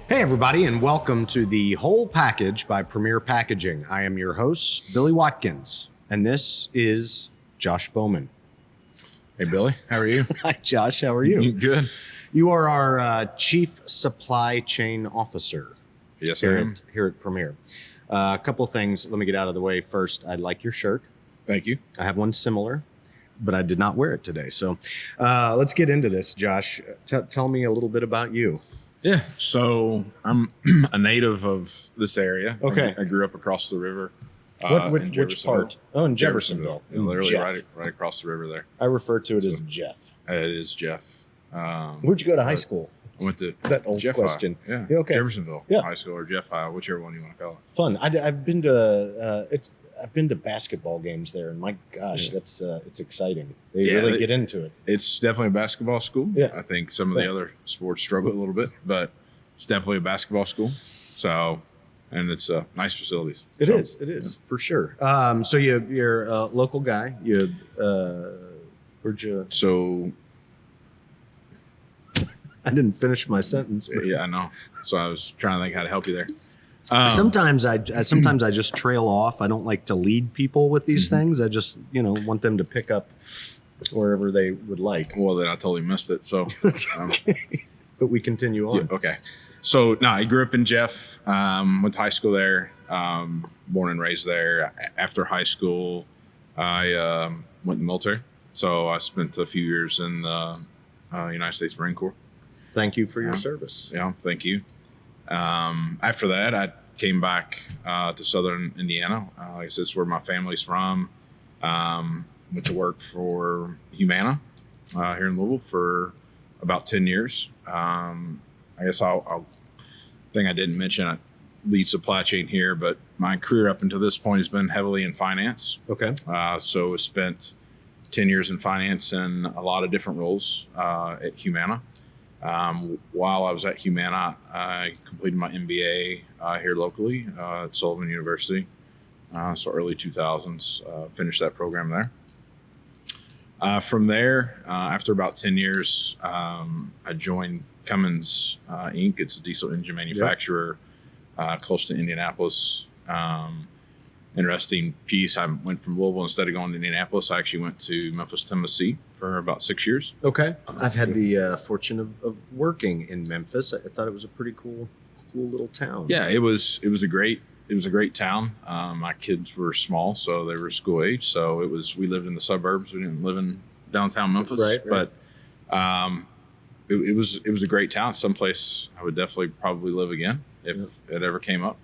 Hey, everybody, and welcome to the Whole Package by Premier Packaging. I am your host, Billy Watkins, and this is Josh Bowman. Hey, Billy. How are you? Hi, Josh. How are you? Good. You are our Chief Supply Chain Officer. Yes, I am. Here at Premier. A couple things. Let me get out of the way first. I like your shirt. Thank you. I have one similar, but I did not wear it today. So let's get into this, Josh. Tell me a little bit about you. Yeah. So I'm a native of this area. Okay. I grew up across the river. Which part? Oh, in Jeffersonville. Literally right across the river there. I refer to it as Jeff. It is Jeff. Where'd you go to high school? I went to that old Jeff question. High. Yeah. Okay. Jeffersonville Yeah. High School or Jeff High, whichever one you want to call it. Fun. I've been to I've been to basketball games there, and my gosh, that's it's exciting. They really get into it. It's definitely a basketball school. Yeah. I think some of the other sports struggle a little bit, but it's definitely a basketball school. So, and it's nice facilities. It is for sure. So you're a local guy. Where'd you? So I didn't finish my sentence. But yeah, I know. So I was trying to think how to help you there. Sometimes I just trail off. I don't like to lead people with these things. I just want them to pick up wherever they would like. Well, then I totally missed it. So That's okay. But we continue on. Yeah, okay. So I grew up in Jeff. Went to high school there. Born and raised there. After high school, I went in the military. So I spent a few years in the United States Marine Corps. Thank you for your service. Yeah, thank you. After that, I came back to Southern Indiana. Like I said, it's where my family's from. Went to work for Humana here in Louisville for about 10 years. I guess I'll thing I didn't mention, I lead supply chain here, but my career up until this point has been heavily in finance. Okay. So I spent 10 years in finance in a lot of different roles at Humana. While I was at Humana, I completed my MBA here locally at Sullivan University. So early 2000s, finished that program there. From there, after about 10 years, I joined Cummins Inc. It's a diesel engine manufacturer close to Indianapolis. Interesting piece. I went from Louisville. Instead of going to Indianapolis, I actually went to Memphis, Tennessee for about 6 years. Okay. I've had the fortune of working in Memphis. I thought it was a pretty cool little town. Yeah, it was a great town. My kids were small, so they were school age. So we lived in the suburbs. We didn't live in downtown Memphis, right. But it was a great town. Someplace I would definitely probably live again if it ever came up.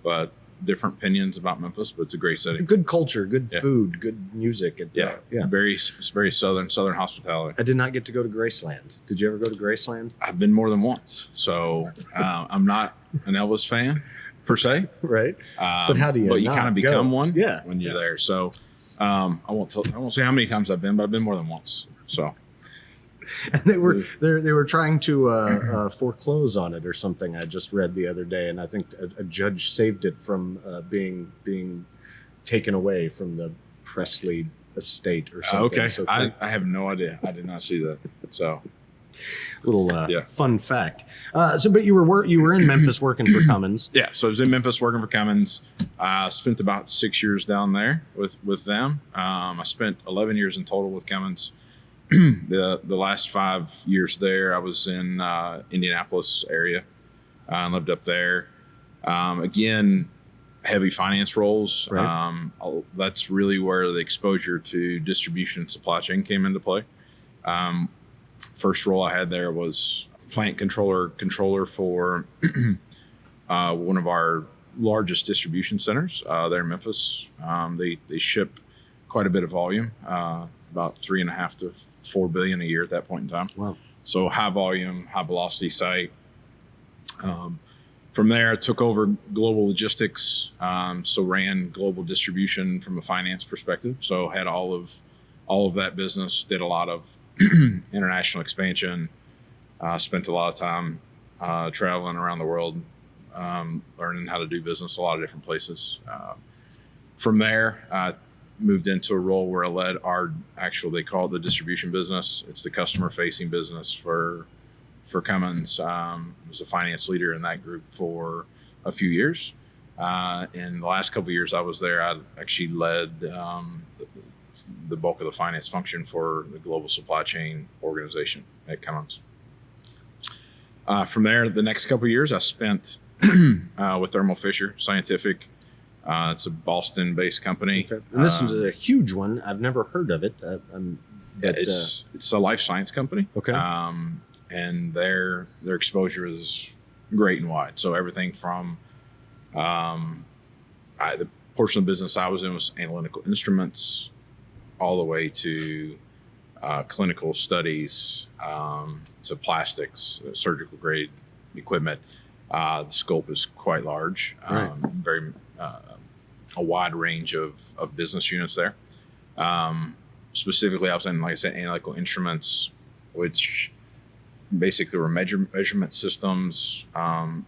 But different opinions about Memphis, but it's a great city. Good culture, good food, good music. Very southern hospitality. I did not get to go to Graceland. Did you ever go to Graceland? I've been more than once, so I'm not an Elvis fan per se. Right. But how do you? But you kind of become one. Yeah. When you're there. So I won't say how many times I've been, but I've been more than once. So. And they were trying to foreclose on it or something. I just read the other day, and I think a judge saved it from being taken away from the Presley estate or something. Okay, so I have no idea. I did not see that. So, little fun fact. But you were in Memphis working for Cummins. Yeah, so I was in Memphis working for Cummins. Spent about 6 years down there with them. I spent 11 years in total with Cummins. The last 5 years there, I was in Indianapolis area. I lived up there. Again, heavy finance roles. Right. That's really where the exposure to distribution and supply chain came into play. First role I had there was plant controller for one of our largest distribution centers there in Memphis. They ship quite a bit of volume. About 3.5 to 4 billion a year at that point in time. Wow. So high volume, high velocity site. From there, I took over global logistics. So ran global distribution from a finance perspective. So had all of that business, did a lot of international expansion, spent a lot of time traveling around the world, learning how to do business a lot of different places. From there, I moved into a role where I led they call it the distribution business. It's the customer facing business for for Cummins. Was a finance leader in that group for a few years. In the last couple of years I was there, I actually led the bulk of the finance function for the global supply chain organization at Cummins. From there, the next couple of years I spent with Thermo Fisher Scientific. It's a Boston-based company. Okay. And this is a huge one. I've never heard of it. It's a life science company. Okay. And their exposure is great and wide. So everything from the portion of the business I was in was analytical instruments, all the way to clinical studies, to plastics, surgical grade equipment. The scope is quite large. Right. Very a wide range of business units there. Specifically, I was in, like I said, analytical instruments, which basically were measurement systems,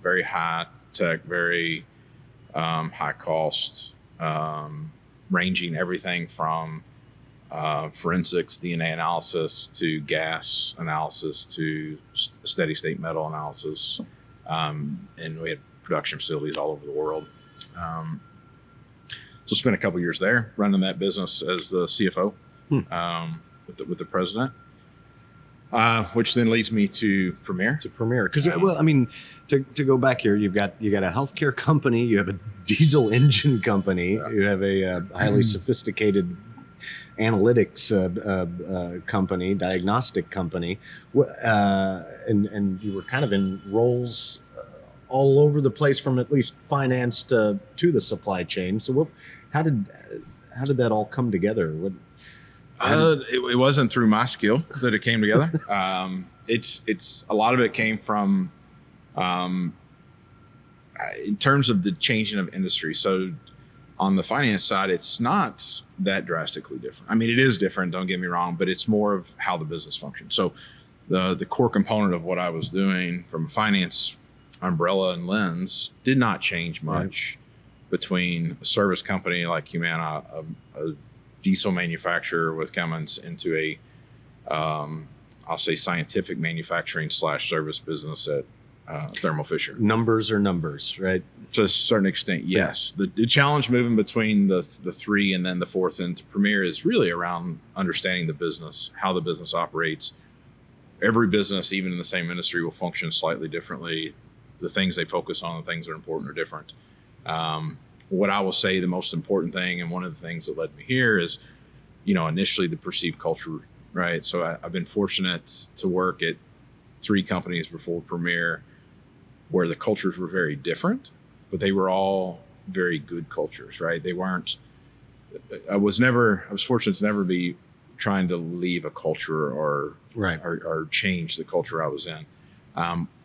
very high tech, very high cost, ranging everything from forensics, DNA analysis, to gas analysis, to steady state metal analysis. And we had production facilities all over the world. So spent a couple years there running that business as the CFO with the president, which then leads me to Premier. Because well, I mean, to go back here, you got a healthcare company, you have a diesel engine company, you have a highly sophisticated analytics company, diagnostic company, and you were kind of in roles all over the place, from at least finance to the supply chain. So how did that all come together? It wasn't through my skill that it came together. It's a lot of it came from in terms of the changing of industry. So on the finance side, it's not that drastically different. I mean, it is different, don't get me wrong, but it's more of how the business functions. So the core component of what I was doing from a finance umbrella and lens did not change much between a service company like Humana, a diesel manufacturer with Cummins, into a I'll say scientific manufacturing / service business at Thermo Fisher. Numbers are numbers, right? To a certain extent, yes. The challenge moving between the three and then the fourth into Premier is really around understanding the business, how the business operates. Every business, even in the same industry, will function slightly differently. The things they focus on, the things that are important, are different. What I will say the most important thing, and one of the things that led me here, is, initially the perceived culture, right? So I've been fortunate to work at 3 companies before Premier where the cultures were very different, but they were all very good cultures, right? They weren't, I was fortunate to never be trying to leave a culture or change the culture I was in.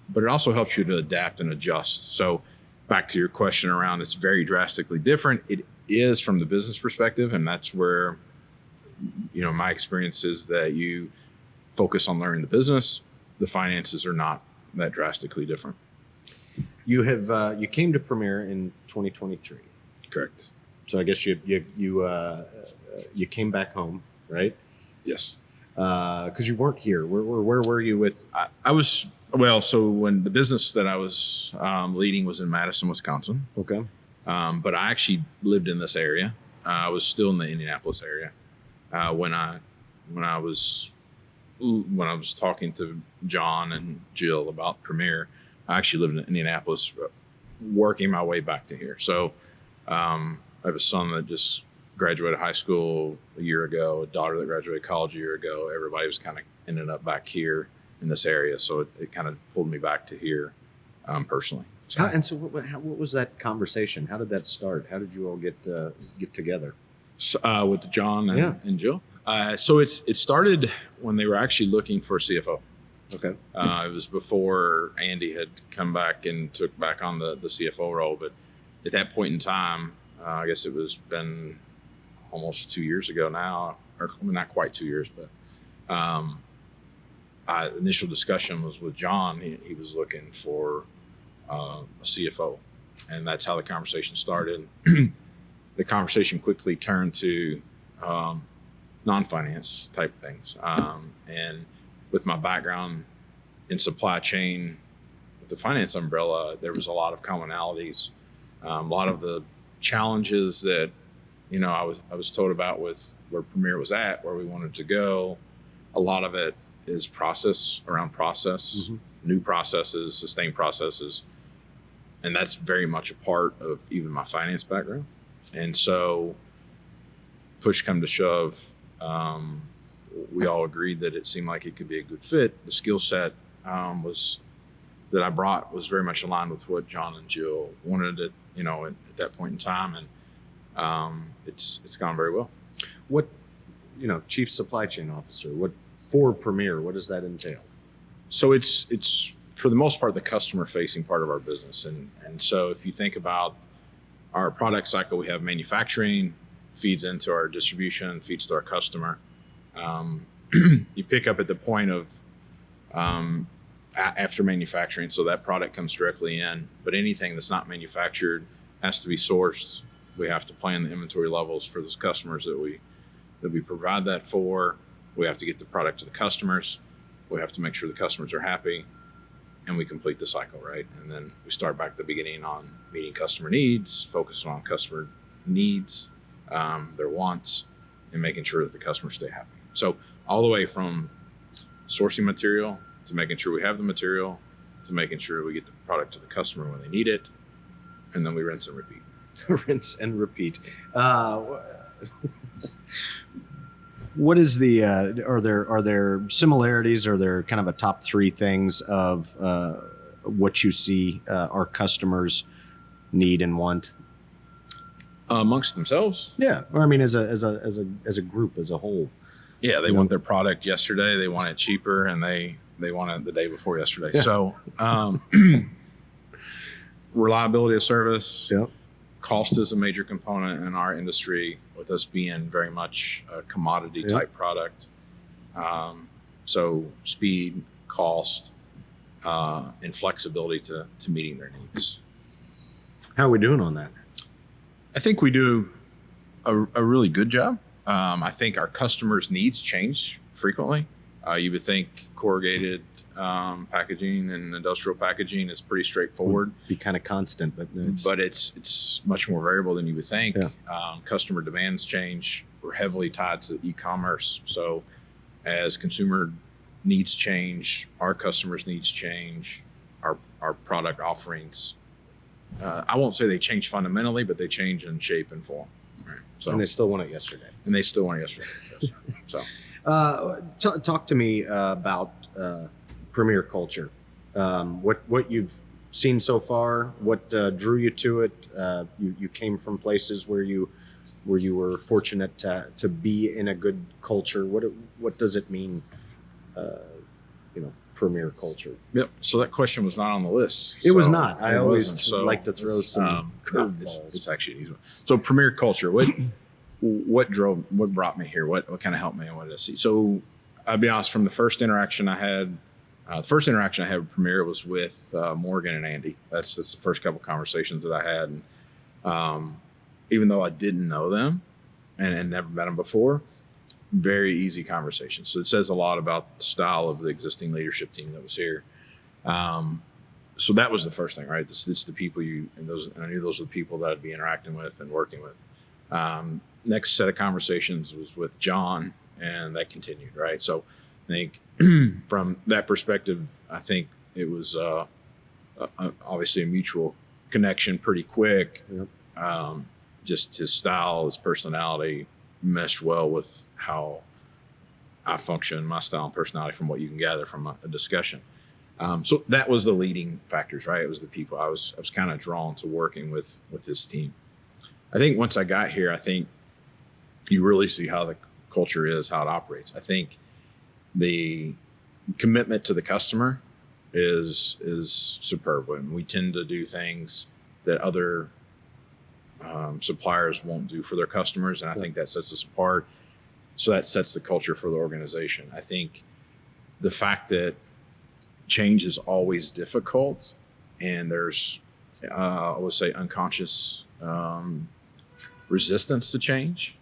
But it also helps you to adapt and adjust. So back to your question around, it's very drastically different. It is from the business perspective, and that's where, my experience is that you focus on learning the business. The finances are not that drastically different. You have you came to Premier in 2023. Correct. So I guess you came back home, right? Yes. Because you weren't here. Where were you with? I was, so when the business that I was leading was in Madison, Wisconsin. Okay. But I actually lived in this area. I was still in the Indianapolis area when I was talking to John and Jill about Premier. I actually lived in Indianapolis, working my way back to here. So I have a son that just graduated high school a year ago, a daughter that graduated college a year ago. Everybody was kind of ending up back here in this area. So it kind of pulled me back to here personally. So. What was that conversation? How did that start? How did you all get together? With John and Jill. So it started when they were actually looking for a CFO. Okay. It was before Andy had come back and took back on the CFO role. But at that point in time, I guess it was been almost 2 years ago now, or not quite 2 years, but initial discussion was with John. He was looking for a CFO, and that's how the conversation started. The conversation quickly turned to non-finance type things. And with my background in supply chain with the finance umbrella, there was a lot of commonalities, a lot of the challenges that, I was told about with where Premier was at, where we wanted to go. A lot of it is around process, new processes, sustained processes. And that's very much a part of even my finance background. And so push come to shove, we all agreed that it seemed like it could be a good fit. The skill set that I brought was very much aligned with what John and Jill wanted at that point in time. And it's gone very well. What, Chief Supply Chain Officer, for Premier, what does that entail? So it's for the most part, the customer facing part of our business. And so if you think about our product cycle, we have manufacturing, feeds into our distribution, feeds to our customer. You pick up at the point of after manufacturing, so that product comes directly in, but anything that's not manufactured has to be sourced. We have to plan the inventory levels for those customers that we provide that for. We have to get the product to the customers. We have to make sure the customers are happy, and we complete the cycle, right? And then we start back at the beginning on meeting customer needs, focusing on customer needs, their wants, and making sure that the customers stay happy. So all the way from sourcing material to making sure we have the material to making sure we get the product to the customer when they need it, and then we rinse and repeat. Rinse and repeat. What is the? Are there similarities? Are there kind of a top three things of what you see our customers need and want amongst themselves? Yeah, or I mean, as a group, as a whole. Yeah, they want their product yesterday. They want it cheaper, and they want it the day before yesterday. Yeah. So, reliability of service. Yep. Cost is a major component in our industry, with us being very much a commodity type product. So speed, cost, and flexibility to meeting their needs. How are we doing on that? I think we do a really good job. I think our customers' needs change frequently. You would think corrugated packaging and industrial packaging is pretty straightforward. Would be kind of constant, but it's much more variable than you would think. Yeah. Customer demands change. We're heavily tied to e-commerce. So as consumer needs change, our customers' needs change, our product offerings, I won't say they change fundamentally, but they change in shape and form. Right. So, and they still want it yesterday. Yes. So talk to me about Premier culture. What you've seen so far, what drew you to it. You came from places where you were fortunate to be in a good culture. What does it mean, Premier culture? Yep. So that question was not on the list. It was not. I always like to throw some curveballs. It's actually an easy one. So Premier culture. What brought me here? What kind of helped me, and what did I see? So I'll be honest. From the first interaction I had with Premier was with Morgan and Andy. That's the first couple conversations that I had. And even though I didn't know them and never met them before, very easy conversation. So it says a lot about the style of the existing leadership team that was here. So that was the first thing, right? This the people and I knew those were the people that I'd be interacting with and working with. Next set of conversations was with John, and that continued, right? So I think from that perspective, I think it was obviously a mutual connection pretty quick. Yep. Just his style, his personality meshed well with how I function, my style and personality, from what you can gather from a discussion. So that was the leading factors, right? It was the people. I was kind of drawn to working with this team. I think once I got here, I think you really see how the culture is, how it operates. I think the commitment to the customer is superb, and we tend to do things that other suppliers won't do for their customers, and I think that sets us apart. So that sets the culture for the organization. I think the fact that change is always difficult, and there's I would say unconscious resistance to change,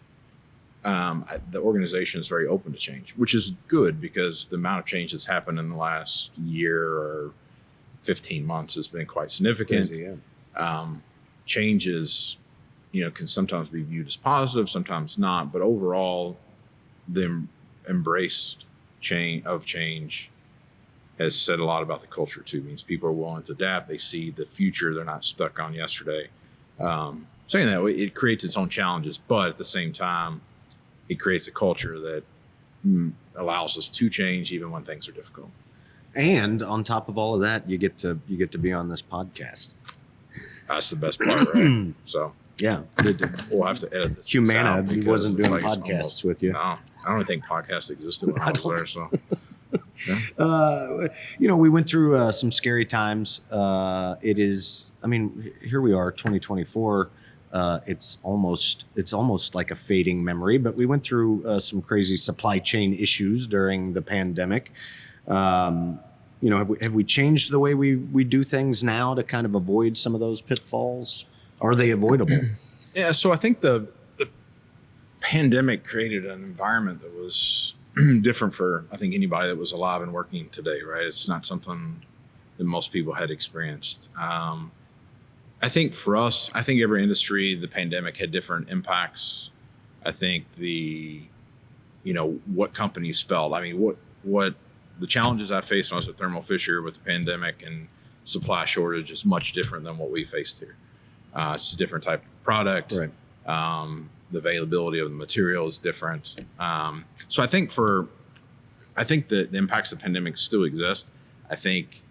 the organization is very open to change, which is good because the amount of change that's happened in the last year or 15 months has been quite significant. Crazy, yeah. Change is, can sometimes be viewed as positive, sometimes not. But overall, the embraced change has said a lot about the culture too. It means people are willing to adapt. They see the future. They're not stuck on yesterday. Saying that, it creates its own challenges, but at the same time, it creates a culture that allows us to change even when things are difficult. And on top of all of that, you get to be on this podcast. That's the best part, right? So yeah, we'll have to edit this. Humana wasn't doing podcasts with you. No, I don't think podcasts existed when I was there. So, yeah. We went through some scary times. It is. I mean, here we are, 2024. It's almost like a fading memory, but we went through some crazy supply chain issues during the pandemic. Have we changed the way we do things now to kind of avoid some of those pitfalls? Are they avoidable? Yeah. So I think the pandemic created an environment that was different for, I think, anybody that was alive and working today, right? It's not something that most people had experienced. I think for us, every industry, the pandemic had different impacts. I think what companies felt. I mean, what the challenges I faced when I was at Thermo Fisher with the pandemic and supply shortage is much different than what we faced here. It's a different type of product. Right. The availability of the material is different. So I think the impacts of the pandemic still exist. I think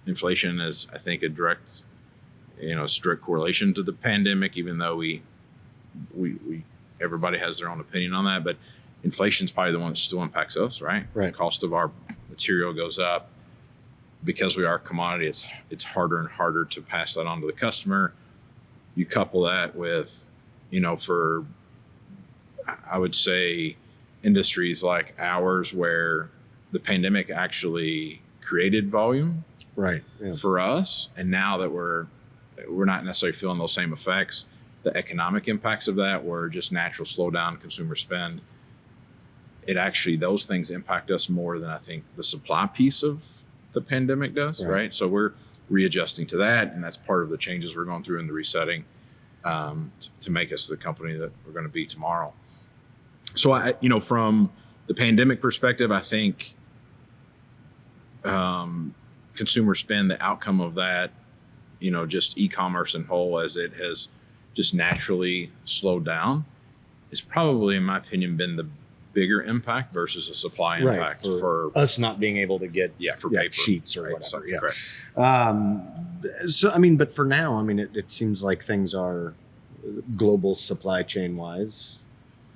inflation is, a direct, strict correlation to the pandemic, even though we everybody has their own opinion on that. But inflation is probably the one that still impacts us, right? Right. The cost of our material goes up because we are a commodity. It's harder and harder to pass that on to the customer. You couple that with, for, I would say, industries like ours where the pandemic actually created volume, right? Yeah. For us, and now that we're not necessarily feeling those same effects, the economic impacts of that were just natural slowdown, consumer spend. Those things impact us more than I think the supply piece of the pandemic does, right? So we're readjusting to that, and that's part of the changes we're going through in the resetting to make us the company that we're going to be tomorrow. So from the pandemic perspective, I think consumer spend, the outcome of that, just e-commerce in whole, as it has just naturally slowed down, is probably, in my opinion, been the bigger impact versus a supply impact for us not being able to get paper sheets or whatever. So, yeah. Correct. So but for now, it seems like things are global supply chain wise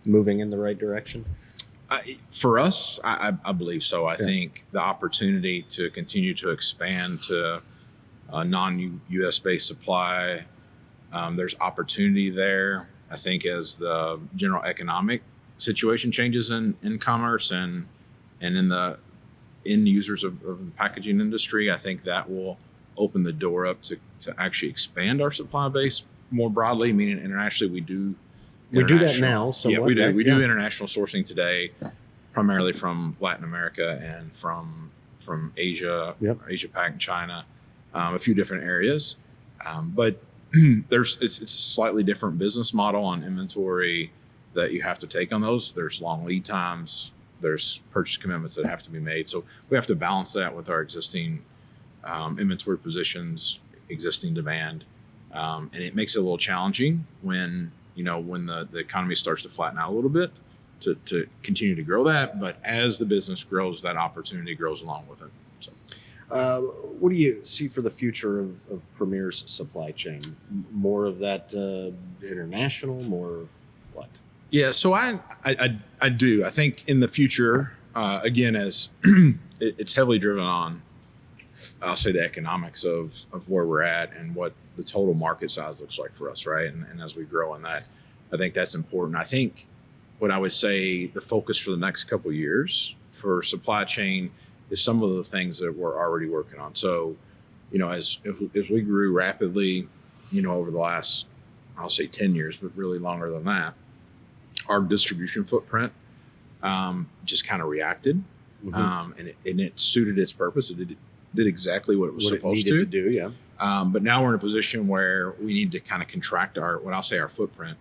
moving in the right direction. For us, I believe so. I think the opportunity to continue to expand to non-US based supply, there's opportunity there. I think as the general economic situation changes in commerce and in the end users of the packaging industry, I think that will open the door up to actually expand our supply base more broadly, meaning internationally. We do that now. So we do. We do international sourcing today, primarily from Latin America and from Asia, Asia Pac and China, a few different areas. But it's a slightly different business model on inventory that you have to take on those. There's long lead times. There's purchase commitments that have to be made. So we have to balance that with our existing inventory positions, existing demand. And it makes it a little challenging when the economy starts to flatten out a little bit to continue to grow that. But as the business grows, that opportunity grows along with it. So. What do you see for the future of Premier's supply chain? More of that international, more what? Yeah, so I do. I think in the future, again, as it's heavily driven on, I'll say, the economics of where we're at and what the total market size looks like for us, right? And as we grow in that, I think that's important. I think what I would say the focus for the next couple of years for supply chain is some of the things that we're already working on. So, as we grew rapidly, over the last, I'll say 10 years, but really longer than that, our distribution footprint just kind of reacted, Mm-hmm. and it suited its purpose. It did exactly what it was supposed to do. Yeah. But now we're in a position where we need to kind of contract our footprint,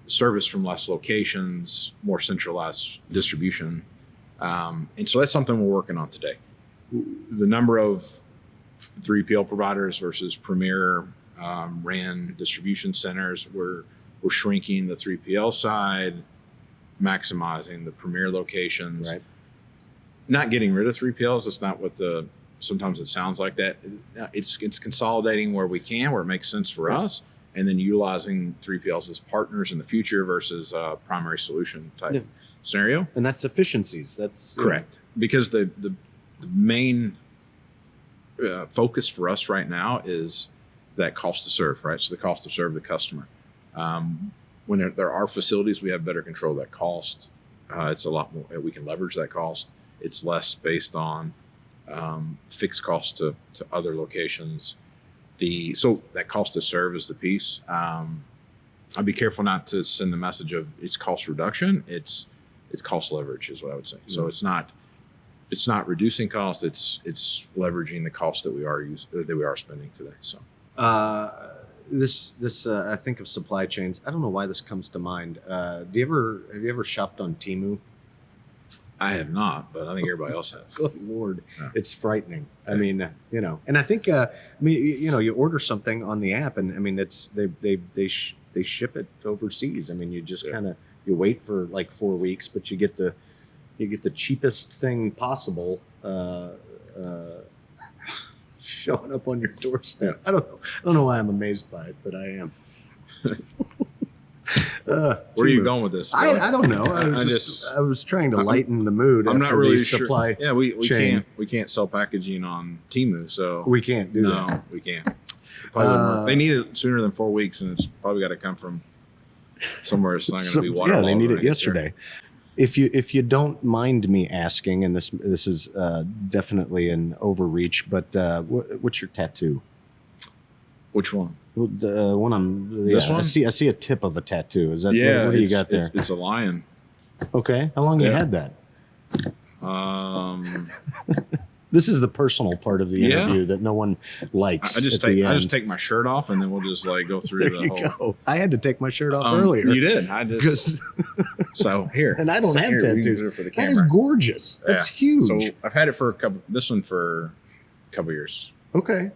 service from less locations, more centralized distribution. And so that's something we're working on today. The number of 3PL providers versus premier ran distribution centers, we're shrinking the 3PL side, maximizing the premier locations. Right. Not getting rid of 3PLs. That's not what sometimes it sounds like that. It's consolidating where we can, where it makes sense for us, and then utilizing 3PLs as partners in the future versus a primary solution type scenario. And that's efficiencies. That's correct. Because the main focus for us right now is that cost to serve, right? So the cost to serve the customer. When there are facilities, we have better control of that cost. It's a lot more, we can leverage that cost. It's less based on fixed costs to other locations. So that cost to serve is the piece. I'd be careful not to send the message of it's cost reduction. It's cost leverage is what I would say. Mm-hmm. So it's not reducing costs. It's leveraging the costs that we are spending today. So this I think of supply chains. I don't know why this comes to mind. Have you ever shopped on Temu? I have not, but I think everybody else has. Good Lord. Yeah. It's frightening. Yeah. I mean, and I think, you order something on the app and I mean, they ship it overseas. I mean, you just kind of, you wait for like 4 weeks, but you get the cheapest thing possible, showing up on your doorstep. I don't know why I'm amazed by it, but I am. Where are you going with this? I don't know. I was trying to lighten the mood. I'm not really supply sure. Yeah, we can't sell packaging on Temu, so we can't do that. No, we can't. They need it sooner than 4 weeks, and it's probably got to come from somewhere. It's not going to be waterlogged. Yeah, they need it yesterday. If you don't mind me asking, and this is definitely an overreach, but what's your tattoo? Which one? The one on this one? I see a tip of a tattoo. Is that what do you got there? It's a lion. Okay. How long you had that? This is the personal part of the interview that no one likes. I just take my shirt off and then we'll just like go through the whole. Go. I had to take my shirt off earlier. You did. I just so here. And I don't have tattoos. For the camera. That is gorgeous. That's huge. So I've had it for this one for a couple years. Okay.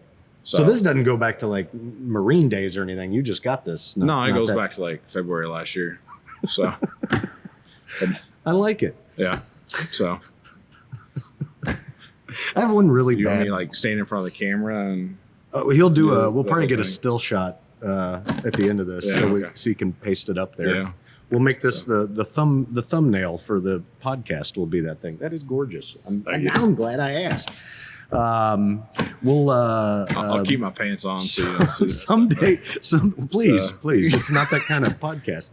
So this doesn't go back to like Marine days or anything. You just got this. No, it goes back to like February last year. So I like it. Yeah. So I have one really you bad. Want me like stand in front of the camera and he'll do we'll probably get a still shot at the end of this so you can paste it up there. Yeah. We'll make this the thumbnail for the podcast will be that thing. That is gorgeous. I'm glad I asked. I'll keep my pants on someday. Please. It's not that kind of podcast.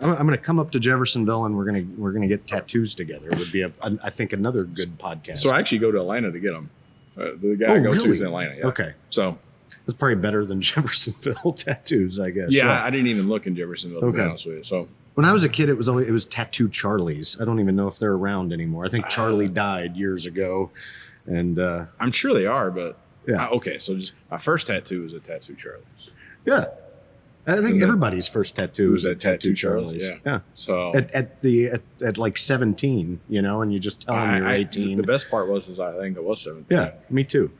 I'm going to come up to Jeffersonville and we're gonna get tattoos together. It would be I think another good podcast. So I actually go to Atlanta to get them. The guy I go to is in Atlanta. Yeah. Okay. So it's probably better than Jeffersonville tattoos, I guess. Yeah, I didn't even look in Jeffersonville to be honest with you. So when I was a kid, it was Tattoo Charlie's. I don't even know if they're around anymore. I think Charlie died years ago, and I'm sure they are. But yeah, okay. So just my first tattoo was at Tattoo Charlie's. Yeah, I think everybody's first tattoo was at Tattoo Charlie's. Yeah. So at like 17, and you just tell them you're 18. The best part was I think I was 17. Yeah, me too.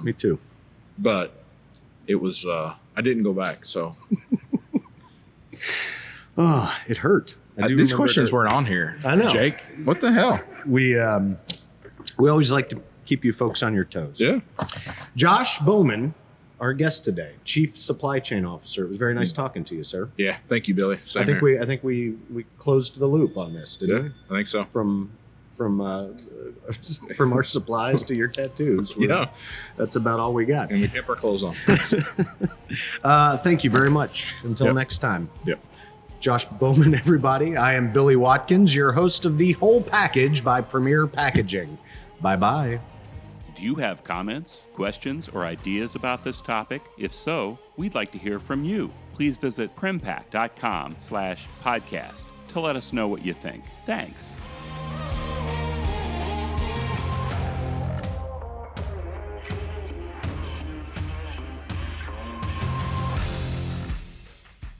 Me too. But it was I didn't go back. So. Oh, it hurt. These questions weren't on here. I know, Jake. What the hell? We always like to keep you folks on your toes. Yeah. Josh Bowman, our guest today, Chief Supply Chain Officer. It was very nice talking to you, sir. Yeah. Thank you, Billy. I think we closed the loop on this, didn't we? I think so. From our supplies to your tattoos. That's about all we got. And we kept our clothes on. Thank you very much. Until next time. Yep. Josh Bowman, everybody. I am Billy Watkins, your host of The Whole Package by Premier Packaging. Bye-bye. Do you have comments, questions, or ideas about this topic? If so, we'd like to hear from you. please visit primpack.com/podcast to let us know what you think. Thanks.